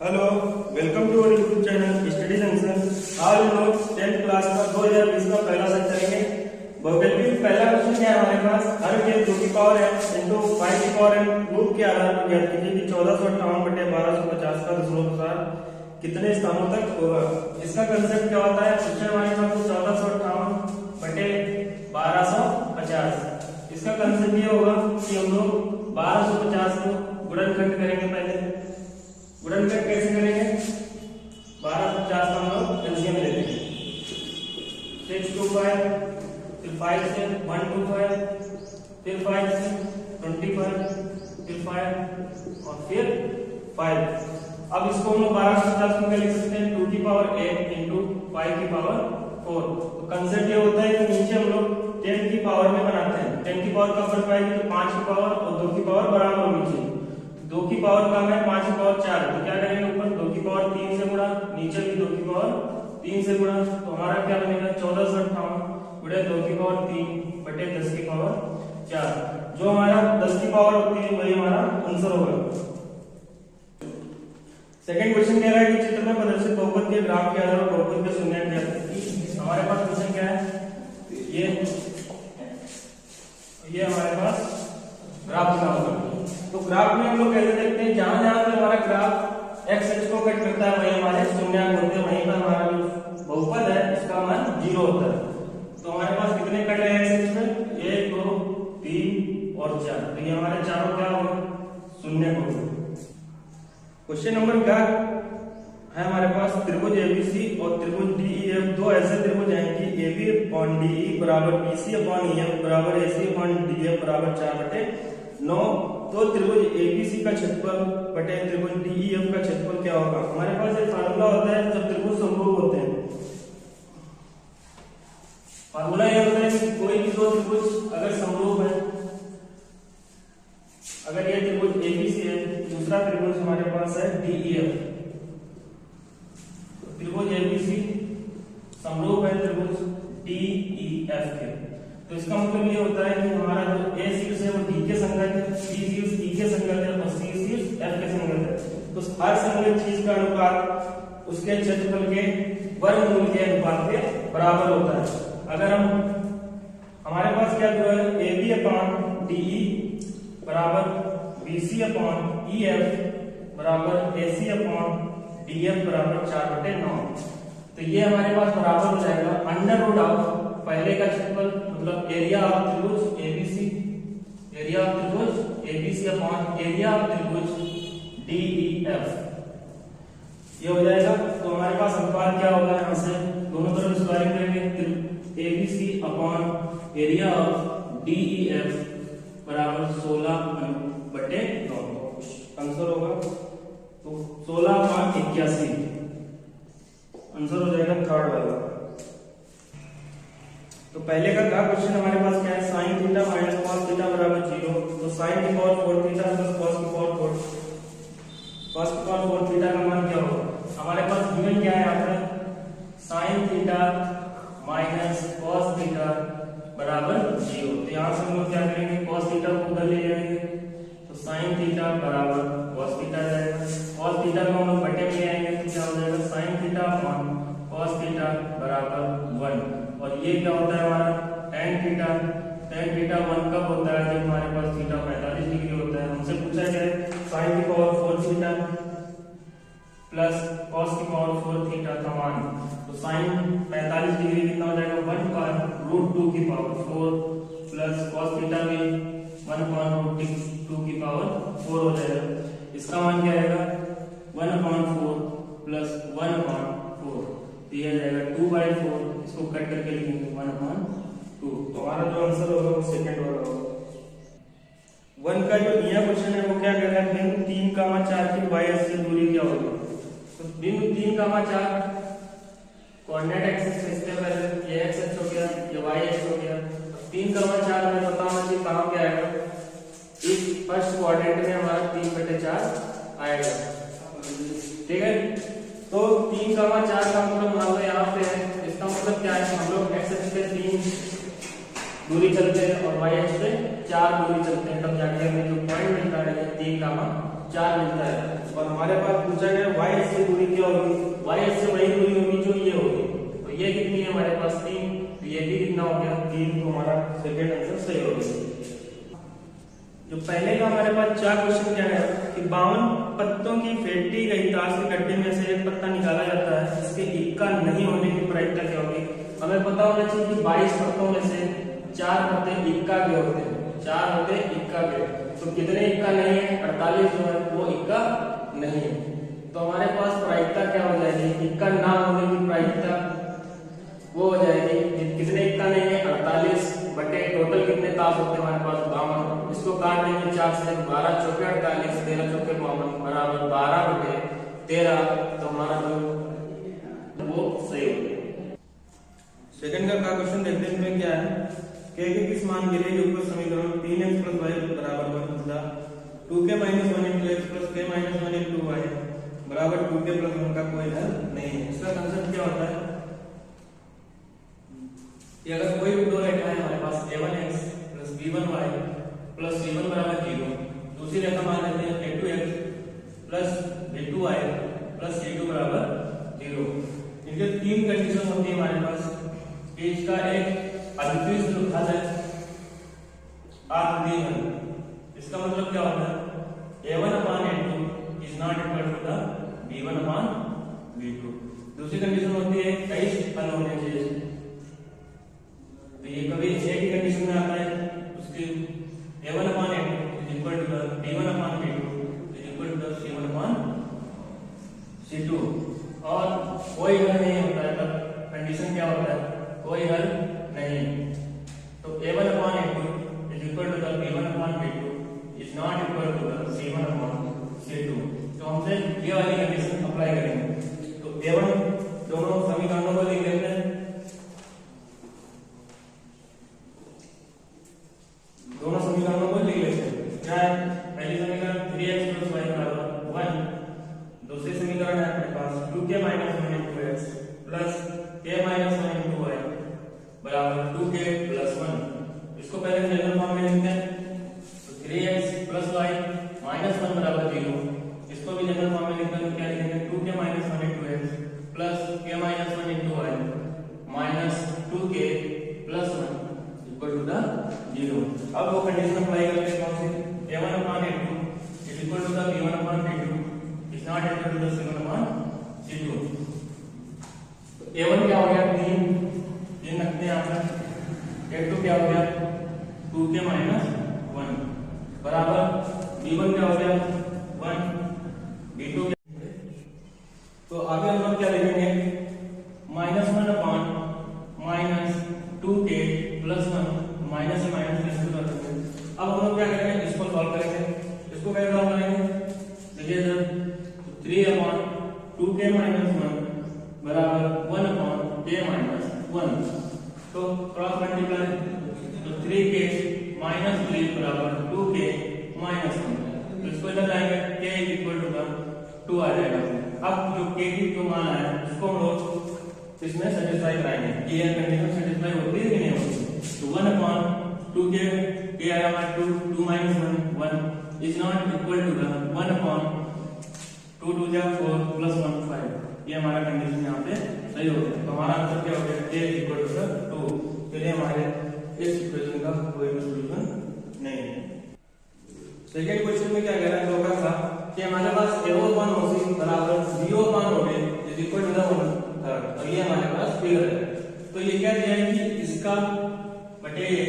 Hello, welcome to our YouTube channel study junction. आज हम लोग 10th क्लास का 2020 का पहला सेट करेंगे। वोकेबलरी पहला क्वेश्चन क्या है हमारे पास, हर के 2 की पावर n इंटू 5 की पावर n रूट के आधार पर ज्ञात कीजिए कि 1458 बटे 1250 का दशमलव कितने स्थानों तक होगा। इसका कंसेप्ट क्या होता है, क्वेश्चन हमारे पास 1458 बटे 1250। इसका कंसेप्ट ये होगा कि हम लोग 1250 को गुणनखंड करेंगे। पहले गुणनखंड कैसे करेंगे, 1250 का हम लोग एलसीएम लेते हैं। 6 to 5, फिर 5 से 1 to 5, फिर 5 से 25, फिर 5 और फिर 5। अब इसको हम लोग 1250 में लिख सकते हैं 2 की पावर 8 इंटू 5 की पावर 4। तो कंसेप्ट ये होता है कि नीचे हम लोग 10 की पावर में बनाते हैं। 10 की पावर कब बढ़ पाएगी, तो 5 की पावर और 2 की पावर बराबर होनी चाहिए। 2 की पावर कम है, 5 की पावर 4, तो क्या करेंगे, ऊपर 2 की पावर 3 से गुणा, नीचे भी 2 की पावर 3 से गुणा। तो हमारा क्या बनेगा, 1458 गुणे 2 की पावर 3 बटे 10 की पावर 4। जो हमारा 10 की पावर होती है वही हमारा आंसर होगा। सेकंड क्वेश्चन कह रहा है कि चित्र में प्रदर्शित बहुपद के ग्राफ के आधार पर बहुपद के शून्य ज्ञात। हमारे पास क्वेश्चन क्या है, ये हमारे पास ग्राफ बना होगा। तो ग्राफ में हम लोग कैसे देखते हैं, जहां जहां पे हमारा ग्राफ एक्स एक्स को कट करता है वही हमारे शून्यांक होते हैं, वहीं पर हमारा जो बहुपद है उसका मान 0 होता है। तो हमारे पास कितने कट रहे हैं एक्स एक्स में, 1 2 3 और 4। तो ये हमारे चारों क्या होंगे, शून्य होंगे। क्वेश्चन नंबर क्या है हमारे पास, त्रिभुज एबीसी और त्रिभुज डीईएफ दो ऐसे त्रिभुज हैं कि एबी अपॉन डीई बराबर बीसी अपॉन ईएफ बराबर एसी अपॉन डीएफ बराबर 4/9। तो त्रिभुज एबीसी का क्षेत्रफल बटे त्रिभुज डीईएफ का क्षेत्रफल क्या होगा। हमारे पास एक फार्मूला होता है जब त्रिभुज समरूप होते हैं। फार्मूला ये होता है कि कोई भी दो त्रिभुज अगर समरूप है, अगर ये त्रिभुज एबीसी है, दूसरा त्रिभुज हमारे पास है डीईएफ, त्रिभुज एबीसी समरूप है त्रिभुज डीईएफ के। तो इसका मतलब ये होता है कि हमारा जो ए शीर्ष है वो डी के संगत है, बी शीर्ष ई के संगत है और सी शीर्ष एफ के संगत है। तो हर संगत चीज का अनुपात उसके क्षेत्रफल के वर्गमूल के अनुपात के बराबर होता है। अगर हम हमारे पास क्या जो है, ए बी अपॉन डीई बराबर बीसी अपॉन ईएफ बराबर एसी अपॉन डीएफ बराबर 4/9। तो ये हमारे पास बराबर हो जाएगा अंडर रूट ऑफ पहले का क्षेत्रफल मतलब एरिया ऑफ त्रिभुज एबीसी, एरिया ऑफ त्रिभुज एबीसी अपॉन एरिया ऑफ त्रिभुज डीईएफ, ये हो जाएगा। तो हमारे पास अनुपात क्या होगा, यहां से दोनों तरफ स्क्वायरिंग करेंगे, ABC upon area of DEF बराबर 16/9। आंसर होगा तो 16/81 आंसर हो जाएगा थर्ड वाला। तो पहले का क्वेश्चन हमारे पास क्या है, sine theta minus cos theta बराबर 0। तो साइन की पावर 4 थीटा प्लस कॉस की पावर 4, कॉस की पावर 4 थीटा का मान क्या होगा। हमारे पास गिवन क्या है यहाँ पे, sine theta minus cos theta बराबर 0। तो यहाँ से हम लोग क्या करेंगे, कॉस थीटा को उधर ले जाएंगे, तो साइन थीटा बराबर कॉस थीटा जाएगा। कॉस थीटा को हम लोग बटे में ले आएंगे, तो क्या हो जाएगा, sine theta upon cos theta बराबर 1। और ये क्या होता है हमारा tan थीटा, tan थीटा 1 कब होता है, जब हमारे पास थीटा 45 डिग्री होता है। हमसे पूछा गया है sin की पावर 4 थीटा प्लस cos की पावर 4 थीटा का मान। तो sin 45 डिग्री कितना हो जाएगा, 1/√2 की पावर 4 प्लस cos थीटा भी 1/√2 की पावर 4 हो जाएगा। इसका मान क्या आएगा, 1/4 प्लस 1/4 दिया जाएगा 2/4। इसको कट करके लिखेंगे 1/2। तो हमारा जो आंसर होगा वो सेकंड वाला होगा। 1 का जो दिया क्वेश्चन है वो क्या कह रहा है, बिंदु 3,4 की y अक्ष से दूरी क्या होगी। तो बिंदु 3,4 कोऑर्डिनेट एक्सिस से इसके पहले ये x अक्ष हो गया, ये y अक्ष हो गया। 3,4 में पता होना चाहिए कहां पे आएगा, इस फर्स्ट क्वाड्रेंट में हमारा 3/4 आएगा, ठीक है। तो 3,4 का मतलब मान लो यहाँ पे है, इसका मतलब क्या है, हम लोग x अक्ष पे 3 दूरी चलते हैं और y अक्ष पे 4 दूरी चलते हैं, तब जाके हमें जो पॉइंट मिलता है 3,4 4 मिलता है। और हमारे पास पूछा गया y अक्ष से दूरी क्या होगी, y अक्ष से वही दूरी होगी जो ये होगी। तो ये कितनी है हमारे पास 3, तो ये भी कितना हो गया 3, तो हमारा सेकंड आंसर सही हो गया। जो पहले का हमारे पास 4 क्वेश्चन क्या है कि 52 पत्तों की फेंटी गई ताश के गड्ढे में से एक पत्ता निकाला जाता है, इसके इक्का नहीं होने की प्रायिकता क्या होगी। हमें पता होना चाहिए कि 22 पत्तों में से 4 पत्ते इक्का के होते हैं, 4 होते इक्का के, तो कितने इक्का नहीं है, 48 जो है वो इक्का नहीं है। तो हमारे पास प्रायिकता क्या हो जाएगी, इक्का ना होने की प्रायिकता वो हो जाएगी कितने इक्का नहीं है 48 बटे टोटल कितने ताश होते हैं हमारे पास 52। इसको काट देंगे 4 से, 12 चौके 48, 13 चौके 52 बराबर 12 बटे 13, तो हमारा जो वो सही हो गया। सेकंड का क्वेश्चन देखते हैं इसमें क्या है के किस मान के लिए ऊपर समीकरण 3x + y बराबर 1 तथा 2k - 1 * x + k - 1 * y बराबर 2k + 1 का कोई हल नहीं है। इसका कंसेप्ट क्या होता है कि अगर कोई भी दो रेखा है हमारे पास a1x + b1y + c1 बराबर 0, दूसरी रेखा मान लेते हैं a2x + b2y + c2 बराबर 0। इनके 3 कंडीशन होती है हमारे पास कि इसका एक अद्वितीय हल है, अद्वितीय हल। इसका मतलब क्या होता है a1/a2 is not equal to the b1/b2। दूसरी कंडीशन होती है कई हल होने चाहिए, तो ये कभी एक ही कंडीशन में आता है, उसके a1/a2 is equal to the b1/b2 is equal to the c1/c2, और कोई हल नहीं होता है। तब कंडीशन क्या होता है, कोई हल नहीं। तो a1/a2 is equal to the b1/b2 is not equal to the c1/c2। तो हमसे ये वाली कंडीशन अप्लाई करेंगे। तो a1 दोनों समीकरणों को लिख लेते हैं, दोनों समीकरणों को लिख लेते हैं। क्या है, पहली समीकरण 3x + y बराबर 1, दूसरी समीकरण है अपने पास 2k - 1 * x + k - 1 * y बराबर 2k + 1। इसको पहले जनरल फॉर्म में लिखते हैं, तो 3x + y - 1 बराबर 0। इसको भी जनरल फॉर्म में लिखते हैं, तो क्या लिखेंगे 2k - 1 * x + k - 1 * y - 2k + 1 equal to the 0। अब वो कंडीशन अप्लाई करते हैं कौन सी, a1/a2 is equal to the b1/b2 is not equal to the c1/c2। तो a1 क्या हो गया 3, ये रखते हैं यहां पर, a2 क्या हो गया 2k - 1 बराबर b1 क्या हो गया 1, b2 क्या। तो आगे हम लोग क्या लिखेंगे -1/- 2k + 1 माइनस से माइनस कैंसिल कर देंगे। अब हम लोग क्या करेंगे, इसको सॉल्व करेंगे। इसको कैसे सॉल्व करेंगे, देखिए सर 3/2k - 1 बराबर 1/k - 1, तो क्रॉस मल्टीप्लाई, तो 3k - 3 बराबर 2k - 1, तो इसको इधर लाएंगे k इक्वल टू 2 आ जाएगा। अब जो k की जो मान आया उसको हम लोग इसमें सेटिस्फाई कराएंगे, ये कंडीशन सेटिस्फाई होती है कि नहीं होती। तो 1/2k k आया हमारा 2 - 1 is not equal to the 1/2 2 जा 4 + 1 5। ये हमारा कंडीशन यहाँ पे सही हो गया। तो हमारा आंसर क्या हो गया k इक्वल टू द 2। चलिए हमारे इस इक्वेशन का कोई भी सॉल्यूशन नहीं है। सेकंड क्वेश्चन में क्या कह रहा है, धोखा था कि हमारे पास a1/OC बराबर b1/OD is equal to the 1/3, और ये हमारे पास फिगर है। तो ये क्या दिया है कि इसका बटे ये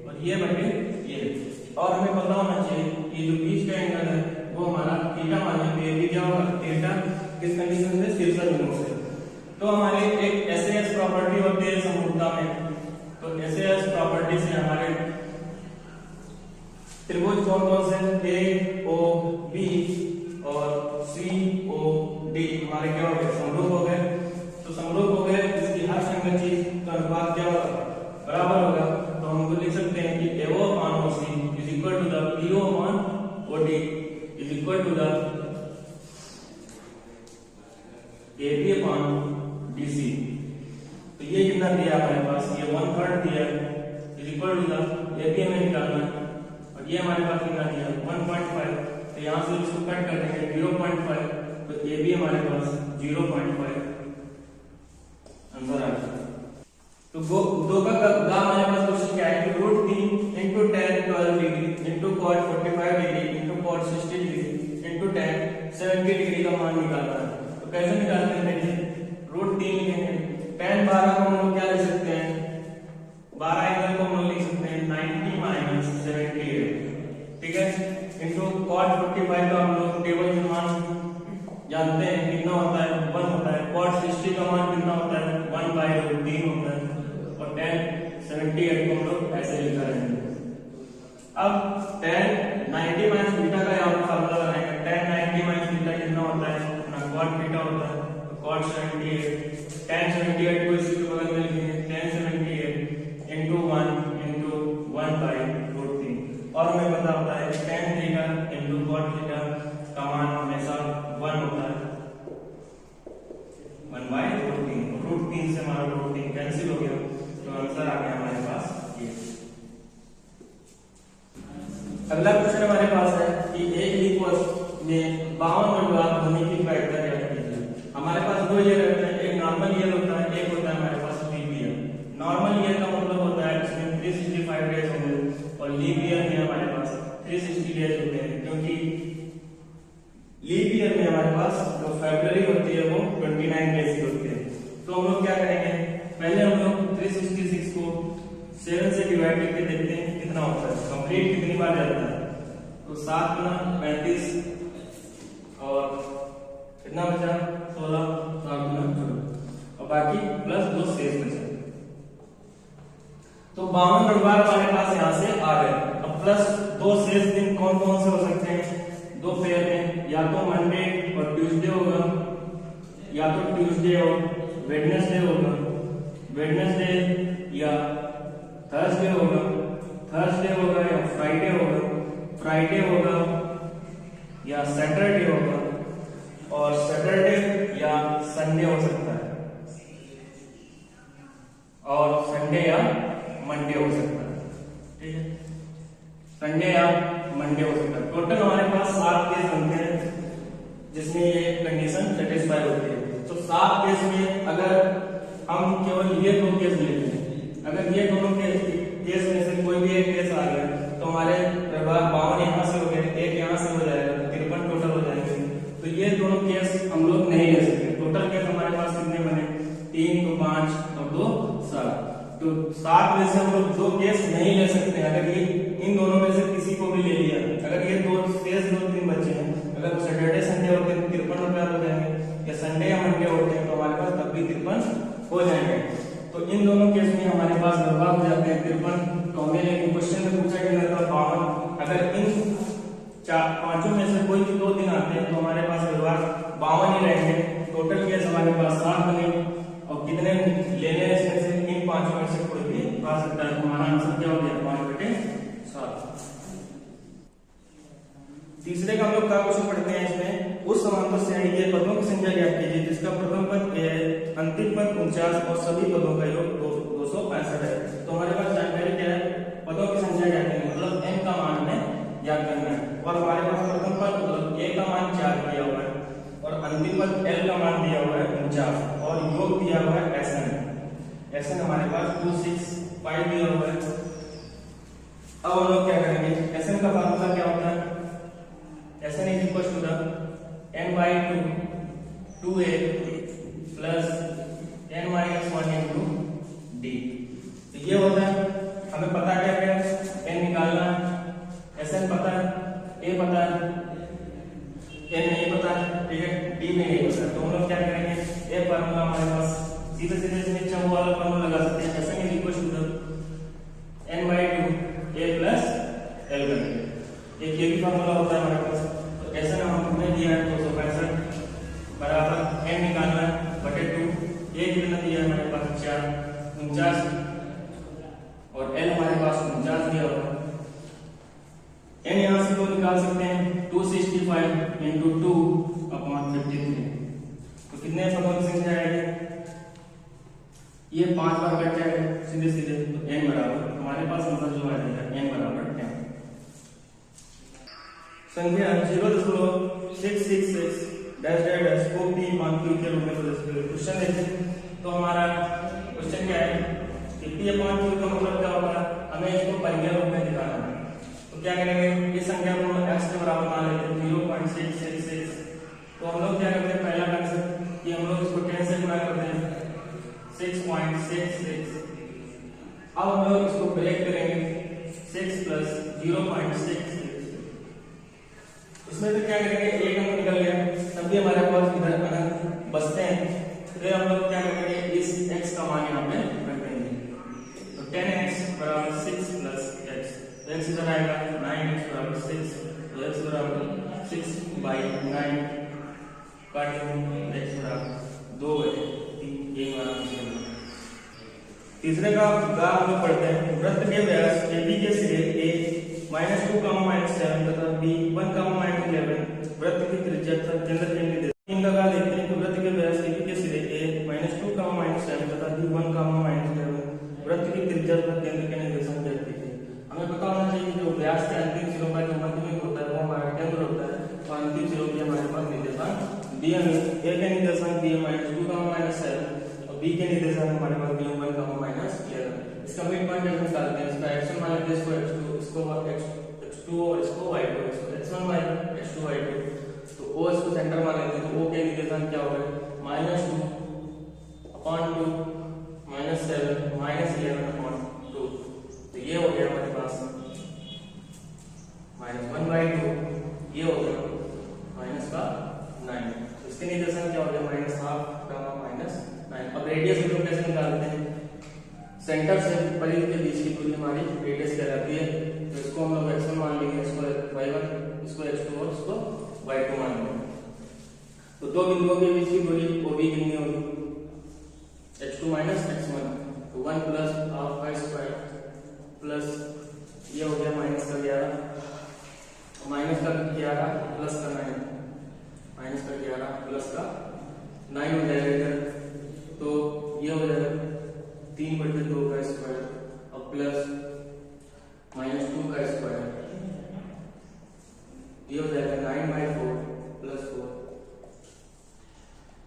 और ये बटे ये, और हमें पता होना चाहिए कि जो बीच का एंगल है वो हमारा थीटा मान लेते हैं, क्या होगा थीटा किस कंडीशन से, शीर्षक बिंदु से। तो हमारे एक एसएएस प्रॉपर्टी होती है समरूपता में, तो एसएएस प्रॉपर्टी से हमारे त्रिभुज कौन से ए ओ बी और सी ओ डी हमारे क्या हो गए, समरूप हो गए। तो समरूप हो गए, इसकी हर संगत चीज का अनुपात क्या होगा, बराबर होगा। तो हम लिख सकते हैं कि AO/OC is equal to the PO/OD is equal to the AB/DC। तो ये कितना दिया हमारे पास, ये 1/3 दिया is equal to the AB हमें निकालना है, और ये हमारे पास कितना दिया 1.5 तो यहाँ से इसको कट कर देंगे 0.5, तो ये भी हमारे पास 0.5 आंसर आ गया। तो दो का हमारे पास क्वेश्चन क्या है कि √3 into tan 12 degree into cot 45 degree into cot 60 degree into tan 70 degree का मान निकालना है। तो कैसे निकालते हैं, देखिए √3 लिखेंगे, tan 12 को हम लोग क्या लिख सकते हैं, 12 एंगल को हम लोग लिख सकते हैं 90 माइनस 78, ठीक है, इंटू cot 45 का हम लोग टेबल में मान जानते हैं कितना होता है, 1 होता है, cot 60 का मान कितना होता है, 1/√3 होता है, और tan 78 को हम लोग ऐसे लिखा रहेंगे। अब tan 90 माइनस बीटा का यहाँ पर फार्मूला बनाएंगे, tan 90 माइनस बीटा कितना होता है, अपना cot बीटा होता है, तो cot 78, tan 78 को इसी के बगल में लिखेंगे, tan 78 इंटू 1 इंटू 1/√3, और हमें पता होता है tan theta into cot theta का मान हमेशा 1 होता है, 1/√3, √3 से हमारा √3 कैंसिल हो गया, तो आंसर आ गया हमारे पास ये। अगला क्वेश्चन हमारे पास है कि एक लिक्विड में 52 अनुवाद होने की प्रायिकता क्या कीजिए। हमारे पास दो ईयर होते हैं, एक नॉर्मल ईयर होता है, एक होता है हमारे पास लीप ईयर। नॉर्मल ईयर का मतलब होता है इसमें 365 डेज होंगे, और लीप ईयर में हमारे पास 360 डेज होते हैं, क्योंकि लीप ईयर में हमारे पास जो फरवरी होती है वो 29 डेज की होती है। तो हम लोग क्या करेंगे, पहले हम लोग 366 को 7 से डिवाइड करके देखते हैं कितना होता है, कंप्लीट कितनी बार जाता है, तो 7 गुना 35 और कितना बचा 16, 7 गुना 14, और बाकी प्लस 2 शेष बचा। तो 52 अनुवाद हमारे पास यहाँ से आ गए। अब प्लस 2 शेष दिन कौन कौन से हो सकते हैं, दो पेयर में, या तो मंडे और ट्यूसडे होगा, या तो ट्यूसडे और वेडनेसडे होगा, वेडनेसडे या थर्सडे होगा, थर्सडे होगा या फ्राइडे होगा, फ्राइडे होगा या सैटरडे होगा, और सैटरडे या संडे हो सकता है, और संडे या मंडे हो सकता है, ठीक है, संडे या मंडे हो सकता है। टोटल हमारे पास 7 केस बनते हैं जिसमें ये कंडीशन सेटिस्फाई होती है। तो 7 केस में अगर हम केवल ये 2 केस लेते हैं, अगर ये दोनों केस में से कोई भी एक केस आ गया तो हमारे 52 यहाँ से हो गए, एक यहाँ से हो जाएगा, 53 टोटल हो जाएंगे। तो ये दोनों केस हम लोग नहीं ले सकते। टोटल केस हमारे पास कितने बने, 3, तो 5 और 2 7। तो 7 में से हम लोग 2 केस नहीं ले सकते। अगर ये इन दोनों में से किसी को भी ले लिया, अगर ये 2 शेष 2-3 बचे हैं, अगर सैटरडे संडे होते हैं 53 रुपया हो जाएंगे, या संडे या मंडे होते हैं तो हमारे पास तब भी 53 हो जाएंगे। तो इन दोनों केस में हमारे पास बर्बाद हो जाते हैं 53। तो हमें एक क्वेश्चन में पूछा गया था 52, अगर इन 5 में से कोई भी 2 दिन आते हैं तो हमारे पास बर्बाद 52 ही रहेंगे। टोटल केस हमारे पास 7 बने, और कितने लेने हैं इसमें से, इन 5 में से कोई भी आ सकता है। हमारा आंसर क्या हो गया, 5/7। तीसरे का हम लोग क्या क्वेश्चन पढ़ते हैं, इसमें उस समांतर श्रेणी के पदों की संख्या ज्ञात कीजिए जिसका प्रथम पद है, अंतिम पद 49 और सभी पदों का योग 265 है। तो हमारे पास जानकारी क्या है, पदों की संख्या ज्ञात करनी, मतलब n का मान हमें ज्ञात करना है, और हमारे पास प्रथम पद मतलब a का मान 4 दिया हुआ है, और अंतिम पद l का मान दिया हुआ है 49, और योग दिया हुआ है Sn हमारे पास 265 दिया हुआ है। अब हम लोग क्या करेंगे, Sn का फार्मूला क्या होता है, Sn is equal to the n/2 2a plus n minus 1 into d। तो ये होता है, हमें पता क्या है, n निकालना है, Sn पता है, a पता है, n नहीं पता है, ठीक है, d में नहीं पता है। तो हम लोग क्या करेंगे, a फार्मूला हमारे पास सीधे सीधे इसमें वो वाला फार्मूला लगा सकते हैं, Sn is equal to the n/2 a plus l करेंगे। एक ये भी फार्मूला होता है हमारे पास। तो ऐसा ना हमने दिया है 265 बराबर n निकालना है बटे 2, a कितना दिया है हमारे पास 4, 49, और l हमारे पास 49 दिया हुआ है। n यहाँ से तो निकाल सकते हैं 265 into 2/53। तो कितने पदों की संख्या आएगी, ये 5 बार कट जाएगा सीधे सीधे, तो n बराबर हमारे पास आंसर जो आ जाएगा n बराबर 10। संख्या 0.666 डैश डैश डैश को p मान q के रूप में प्रदर्शित करें। क्वेश्चन देखिए, तो हमारा क्वेश्चन क्या है कि p अपॉन q का मतलब क्या होगा, हमें इसको परिमेय रूप में दिखाना है। तो क्या करेंगे, इस संख्या को x के बराबर मान लेते हैं 0.666। तो हम लोग क्या करते हैं, पहला कंसेप्ट कि हम लोग इसको 10 से गुणा करते हैं 6.66। अब हम लोग इसको ब्रेक करेंगे 6 प्लस 0.66। इसमें तो क्या करेंगे, एक अंक निकल गया, तब भी हमारे पास इधर अंक बचते हैं। फिर हम लोग क्या करेंगे, इस x का मान यहाँ पे रख देंगे। तो 10x बराबर 6 प्लस x, x इधर आएगा 9x बराबर 6, तो x बराबर 6/9 काट देंगे, x बराबर 2/3। ये हमारा आंसर। तीसरे का हम लोग पढ़ते हैं, वृत्त के व्यास AB के सिरे a -2, -7 तथा b 1, -11 वृत्त की त्रिज्या तथा केंद्र के निर्देश। इनका क्या देखते हैं कि वृत्त के व्यास AB के सिरे a -2, -7 तथा b 1, -11 वृत्त की त्रिज्या तथा केंद्र के निर्देशांक देखते हैं। हमें पता होना चाहिए कि जो व्यास के अंतिम सिरों का जो माध्यमिक होता है वो हमारा केंद्र होता है, और अंतिम सिरों के हमारे पास निर्देशांक दिए हैं। a के निर्देशांक दिए -2, -7 और b के निर्देशांक हमारे पास दिए 1, -11। इसका मिड पॉइंट कैसे निकालते हैं, इसका x1 मान लेते हैं, इसको x2, इसको x2 और इसको y2, इसको x1 x2 y2। तो o इसको सेंटर मान लेते हैं, तो o के निर्देशांक क्या होगा, -2/2 -7 -11/2। तो ये हो गया हमारे पास -1/2, ये हो गया -9। तो इसके निर्देशांक क्या हो गया, -12, -9। अब रेडियस हम लोग कैसे निकालते हैं, सेंटर से परिधि के बीच की दूरी हमारी रेडियस कहलाती है। तो इसको हम लोग x1 मान लेंगे, इसको y1, इसको x2 और इसको y2 मान लेंगे। तो दो बिंदुओं के बीच की दूरी OB कितनी होगी, x2 - x1, तो 1 प्लस हाफ का स्क्वायर प्लस ये हो गया -11 -11 प्लस का 9, -11 प्लस का 9 हो जाएगा इधर। तो ये हो जाएगा 3/2 का स्क्वायर और प्लस -2 का स्क्वायर, ये हो जाएगा 9/4 प्लस 4,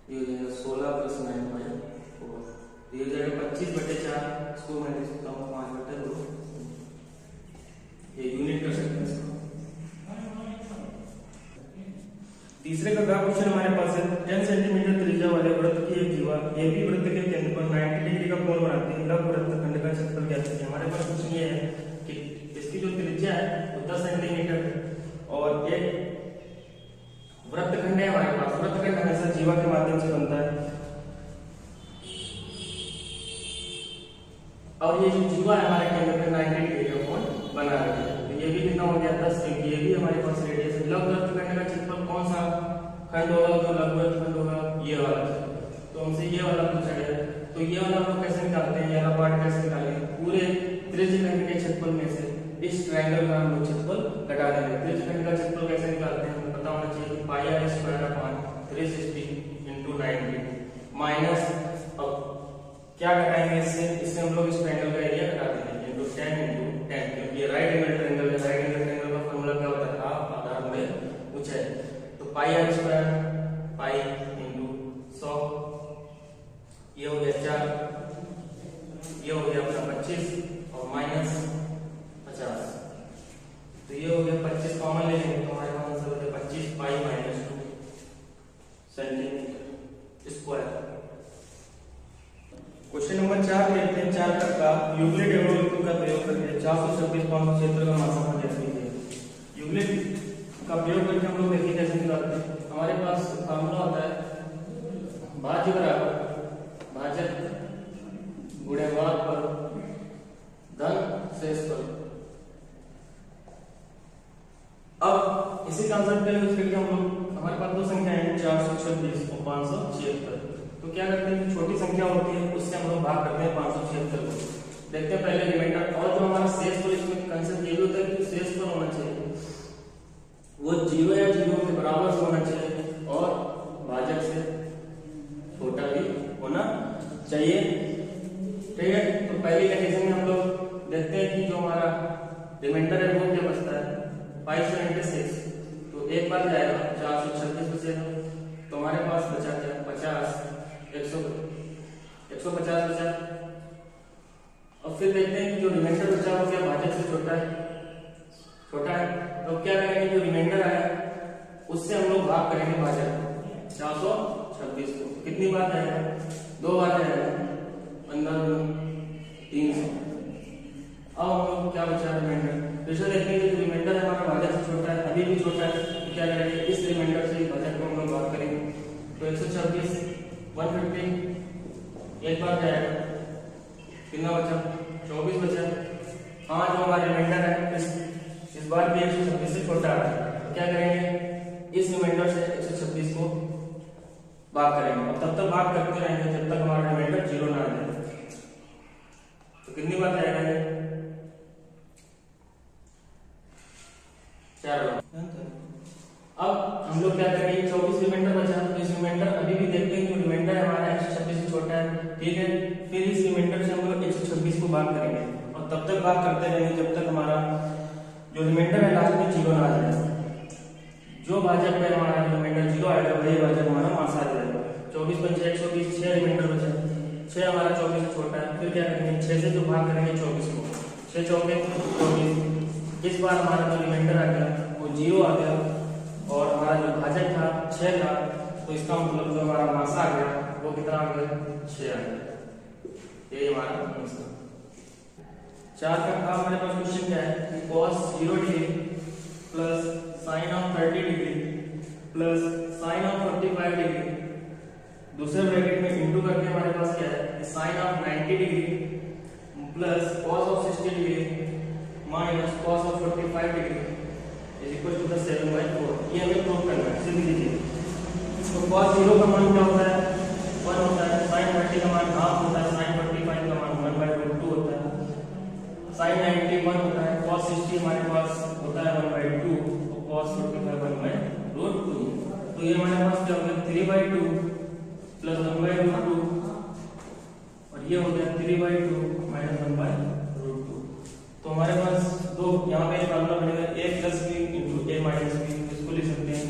ये हो जाएगा 16 प्लस 9/4, ये हो जाएगा 25/4। इसको मैं लिख सकता हूँ 5/2, ये यूनिट कर सकते हैं इसको। तीसरे का क्वेश्चन हमारे पास है, 10 सेंटीमीटर त्रिज्या वाले वृत्त की एक जीवा AB वृत्त के केंद्र पर 90 डिग्री का कोण बनाती है, लंब वृत्तखंड का क्षेत्रफल ज्ञात कीजिए। हमारे पास क्वेश्चन ये है कि इसकी जो त्रिज्या है वो 10 सेंटीमीटर है और एक वृत्तखंड है हमारे पास। वृत्तखंड हमेशा जीवा के माध्यम से बनता है, और ये जो जीवा है हमारे केंद्र पे 90 डिग्री का कोण बना रही है। तो ये भी कितना हो गया 10, क्योंकि ये भी हमारे पास रेडियस है। लंब वृत्तखंड का क्षेत्रफल कौन सा खंड होगा, जो लंब वृत्तखंड होगा, ये वाला। तो हमसे ये वाला पूछा गया, तो ये वाला हम लोग कैसे निकालते हैं, ये वाला पार्ट कैसे निकालेंगे, पूरे त्रिज्यखंड के क्षेत्रफल में से इस ट्रायंगल का हम लोग क्षेत्रफल घटा देंगे। त्रिज्यखंड का क्षेत्रफल कैसे निकालते हैं, हमें पता होना चाहिए कि πr² / 360 × 90 माइनस, अब क्या घटाएंगे इससे हम लोग इस ट्रायंगल का एरिया घटा देंगे, × 10 × 10, क्योंकि ये राइट एंगल ट्रायंगल है। राइट एंगल ट्रायंगल का फॉर्मूला क्या होता है, हाफ आधार में ऊंचाई। तो πr² π × 100, ये हो गया 4, ये हो गया अपना 25 और -50, तो ये हो गया 25 कॉमन ले लेंगे, तो हमारे पास आंसर हो गया 25 π - 2 सेंटीमीटर स्क्वायर। क्वेश्चन नंबर 4 देखते हैं। 4 तक का यूक्लिड एल्गोरिथम का प्रयोग करके 426 पाउंड क्षेत्र का मात्रा ज्ञात कीजिए। यूक्लिड का प्रयोग करके हम लोग देखिए कैसे निकालते हैं। हमारे पास फार्मूला होता है भाज्य बराबर भाजक गुणे भागफल धन शेषफल। अब इसी कांसेप्ट का यूज करके हम लोग, हमारे पास दो संख्याएं हैं 426 और 576। तो क्या करते हैं, छोटी संख्या होती है उससे हम लोग भाग करते हैं 576 को। देखते हैं पहले रिमाइंडर, और जो हमारा शेषफल, इसमें कंसेप्ट ये भी होता है कि शेषफल होना चाहिए वो 0 या 0 के बराबर होना चाहिए और भाजक से छोटा भी होना चाहिए। ठीक है, तो पहली कंडीशन में हम लोग देखते हैं कि जो हमारा रिमाइंडर है वो क्या बचता है 576, एक बार जाएगा 426 बचेगा, तो हमारे पास बचा क्या 50 150 बचा। और फिर देखते हैं कि जो रिमाइंडर बचा वो क्या भाजक से छोटा है, तो क्या करेंगे, जो रिमाइंडर आया उससे हम लोग भाग करेंगे भाजक 426 को। कितनी बार जाएगा, 2 बार जाएगा, 15 300। अब हम लोग क्या बचा रिमाइंडर, तो इसे देखेंगे जो रिमाइंडर है हमारा भाजक से छोटा है, अभी भी छोटा है, तो क्या करेंगे इस रिमाइंडर से भाजक को हम लोग भाग करेंगे। तो 126 150 एक बार जाएगा, कितना बचा 24 बचा। हाँ जो हमारा रिमाइंडर है इस बार भी 126 से छोटा है, तो क्या करेंगे इस रिमाइंडर से 126 को भाग करेंगे और तब तक भाग करते रहेंगे जब तक हमारा रिमाइंडर 0 ना आ जाए। तो कितनी बार जाएगा ये 4 बार। अब हम लोग क्या करेंगे 24 रिमाइंडर बचा, तो इस रिमाइंडर अभी भी देखते हैं कि रिमाइंडर हमारा 126 से छोटा है, ठीक है। फिर इस रिमाइंडर से हम लोग 126 को भाग करेंगे और तब तक भाग करते रहेंगे जब तक हमारा जो रिमाइंडर है लास्ट में 0 ना आ जाए। जो भाजक पे हमारा रिमाइंडर 0 आएगा वही भाजक हमारा मास आ जाएगा। 24 पंचे 120, 6 रिमाइंडर बचा, 6 हमारा 24 से छोटा है। फिर क्या करेंगे 6 से जो भाग करेंगे 24 को, 6 चौके 24। इस बार हमारा जो रिमाइंडर आ गया वो 0 आ गया और हमारा जो भाजक था 6 था, तो इसका मतलब जो हमारा मास आ गया वो कितना आ गया 6 आ गया। ये हमारा आंसर 4 का हमारे पास क्वेश्चन क्या है कि cos 0 degree plus sin of 30 degree plus sin of 45 degree, दूसरे ब्रैकेट में इंटू करके हमारे पास क्या है कि sin of 90 degree plus cos of 60 degree minus cos of 45 degree is equal to 7/4। ये हमें प्रूव करना है, सीधी लीजिए। तो cos 0 का मान क्या होता है 1 होता है, sin 30 का मान हाफ होता है, sin 45 का मान 1/2 होता है, sin 90 1 होता है, cos 60 हमारे पास होता है 1/2 और cos 45 1/2। तो ये हमारे पास क्या हो गया 3/2 प्लस 1/2 और ये हो गया 3/2 माइनस 1/2। तो हमारे पास दो यहाँ पे फॉर्मूला बनेगा a plus b into a minus b, इसको लिख सकते हैं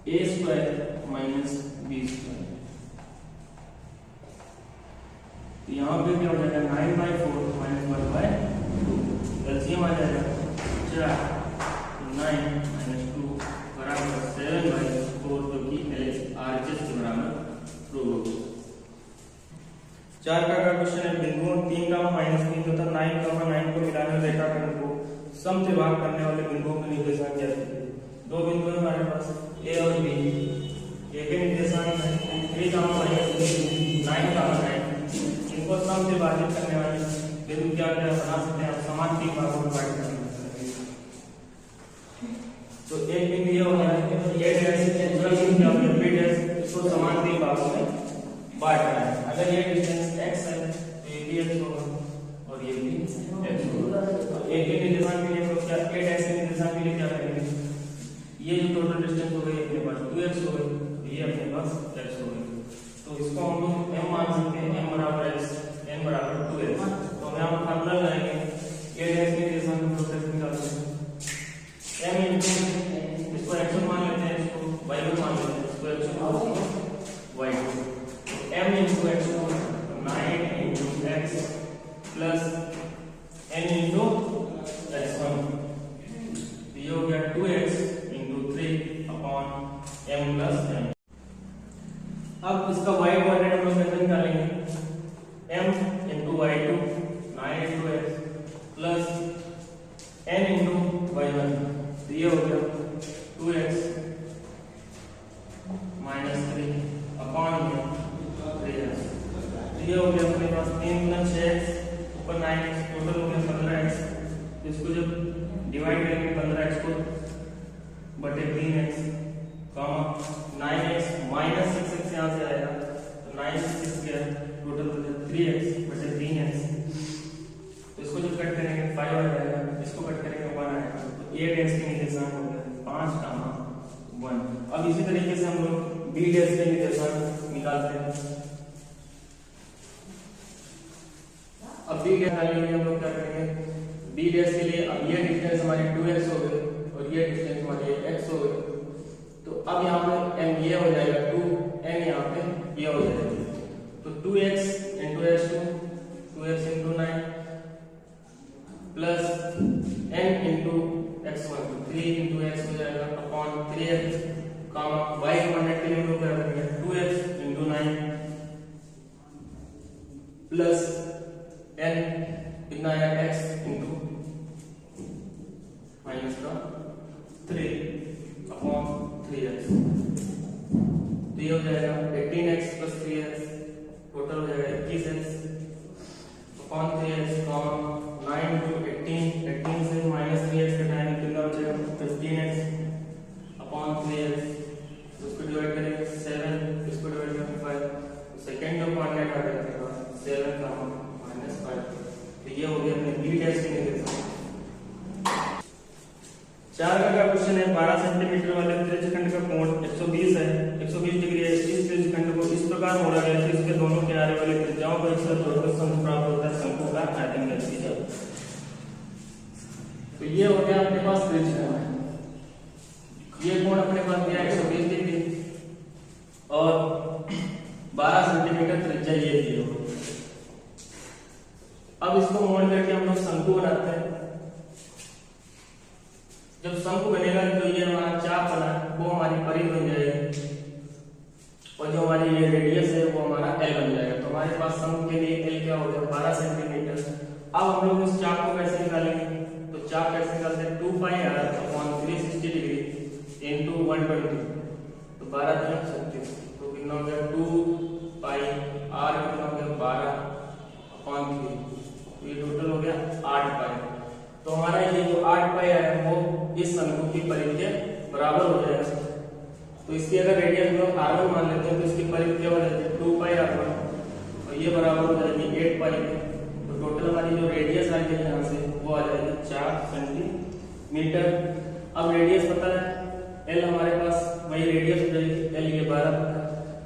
a square minus b square. तो यहाँ पे क्या हो जाएगा 9/4 माइनस 1/2, एलसीएम आ जाएगा 4 9 माइनस 2 बराबर 7/4, जो कि RHS के बराबर प्रूव होगा। 4 का क्वेश्चन है बिंदुओं 3 का -3 तथा 9 को मिलाने वाले रेखाखंड को सम से भाग करने वाले बिंदुओं के निर्देशांक क्या है। दो बिंदु है हमारे पास a और b, a के निर्देशांक है 3 का -3 9 का 9, इनको सम से भाजित करने वाले बिंदु क्या क्या बना सकते हैं, समान 3 भागों में बांट सकते हैं। तो एक बिंदु ये होगा a डैश, दूसरा बिंदु क्या होगा b डैश, इसको समान 3 भागों में बांटना है। अगर ये डिस्टेंस x है तो ये भी x होगा और ये भी x होगा। तो a के निर्देशांक के लिए तो क्या a डैश के निर्देशांक के लिए क्या करेंगे, ये जो टोटल डिस्टेंस हो गई अपने पास 2x हो गई, तो ये अपने पास x हो गई। तो इसको हम लोग m मान सकते हैं, m बराबर x n बराबर 2x। तो हम यहाँ पर फार्मूला लगाएंगे a डैश के निर्देशांक को प्रोसेस निकालते हैं m इनटू, इसको x1 मान लेते हैं, इसको y1 मान लेते हैं, इसको x1 y2, m into x2 9 into x plus n into x1, ये हो गया 2x into 3 upon m plus n। अब इसका y कोऑर्डिनेट हम लोग कैसे निकालेंगे, m into y2 9 into x plus n into y1, तो ये हो गया 2x माइनस 3 अपॉन ये हो गया अपने पास 3 × 6x ऊपर 9x टोटल हो गया 15x। इसको जब डिवाइड करेंगे 15x को बटे 3x comma 9x minus 6x यहाँ से आएगा, तो 9 6 गया टोटल हो गया 3x बटे 3x। तो इसको जब कट करेंगे 5 आ जाएगा, इसको कट करेंगे 1 आएगा, तो 8x के निर्देशांक हो गया 5, 1। अब इसी तरीके से हम लोग b डैश के निर्देशांक निकालते हैं। अब b डैश के लिए हम लोग क्या करेंगे, b डैश के लिए अब ये डिस्टेंस हमारी 2x हो गई और ये डिस्टेंस हमारी x हो गई। तो अब यहाँ पे m ये हो जाएगा 2, n यहाँ पे ये हो जाएगा। तो 2x into x2, 2x into 9 plus n into x1, 3 into x हो जाएगा अपॉन 3x कामा y कोऑर्डिनेट के लिए हम लोग क्या करेंगे 2x इंटू 9 प्लस n कितना आया x इंटू माइनस का 3 अपॉन 3x। तो ये हो जाएगा 18x प्लस 3x टोटल हो जाएगा 21x upon 3x comma 9 into 18 से माइनस 3x घटाएंगे कितना बचेगा 15x अपॉन 3x। उसको डिवाइड करेंगे 7, इसको डिवाइड करेंगे 5, सेकंड जो कोऑर्डिनेट आ जाएगा 7 कॉमा माइनस 5। तो ये हो गया अपने बी डैश के लिए। 4 का क्वेश्चन है 12 सेंटीमीटर वाले त्रिज्यखंड का कोण 120 है, 120 डिग्री है। इस त्रिज्यखंड को इस प्रकार मोड़ा गया कि इसके दोनों किनारे वाले त्रिज्याओं का एक जोड़कर शंकु प्राप्त होता है। शंकु का आयतन ज्ञात। तो ये हो गया अपने पास त्रिज्यखंड। ये कोण अपने पास दिया 120 डिग्री और 12 सेंटीमीटर त्रिज्या ये दी हो। अब इसको मोड़ करके हम लोग शंकु बनाते हैं। जब शंकु बनेगा तो ये हमारा चाप बना वो हमारी परिधि बन जाएगी और जो हमारी ये रेडियस है वो हमारा L बन जाएगा। तो हमारे पास शंकु के लिए L क्या हो गया 12 सेंटीमीटर। अब हम लोग इस चाप को कैसे निकालेंगे? तो चाप कैसे निकालते हैं 2 पाई r अपॉन 360 डिग्री इनटू 120। तो 12 3 36 तो कितना हो गया 2 पाई r कितना हो गया 12 अपॉन 3। तो ये टोटल हो गया 8 पाई। तो हमारा ये जो 8 पाई है वो इस शंकु की परिधि के बराबर हो जाएगा। तो इसकी अगर रेडियस हम लोग r1 मान लेते हैं तो इसकी परिधि क्या हो जाती है 2 पाई r1 और ये बराबर हो जाएगी 8 पाई के। तो टोटल हमारी जो रेडियस आएगी यहाँ से वो आ जाएगी 4 सेंटीमीटर। अब रेडियस पता है L हमारे पास वही रेडियस हो जाएगी L ये 12 पता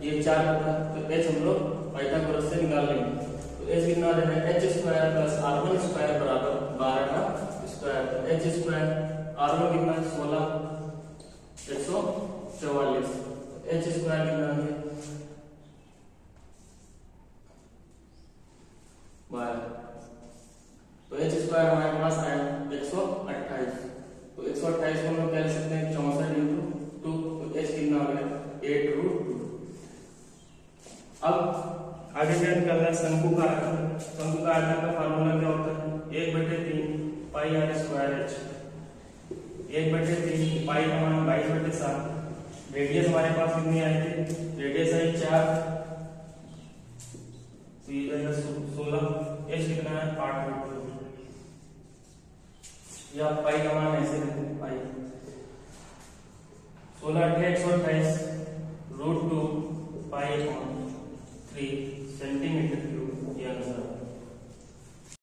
ये 4 पता। तो h हम लोग पाइथागोरस से निकाल लेंगे। तो h कितना आ जाएगा h square plus r1 square बराबर 12 का स्क्वायर। तो h स्क्वायर r1 कितना 16 144 h स्क्वायर कितना है 12। तो h स्क्वायर हमारे पास आया 128। तो 128 को हम लोग कह सकते हैं 64 इंटू 2। तो h कितना हो गया 8√2। अब आगे क्या निकालना है शंकु का आयतन। शंकु का आयतन का फार्मूला क्या होता है 1/3 पाई r स्क्वायर h। 1/3 पाई का मान 22/7। रेडियस हमारे पास कितनी आई थी रेडियस आई 4 तो ये जाएगा 16। h कितना है 8/2 या पाई का मान ऐसे रखते हैं पाई 16 128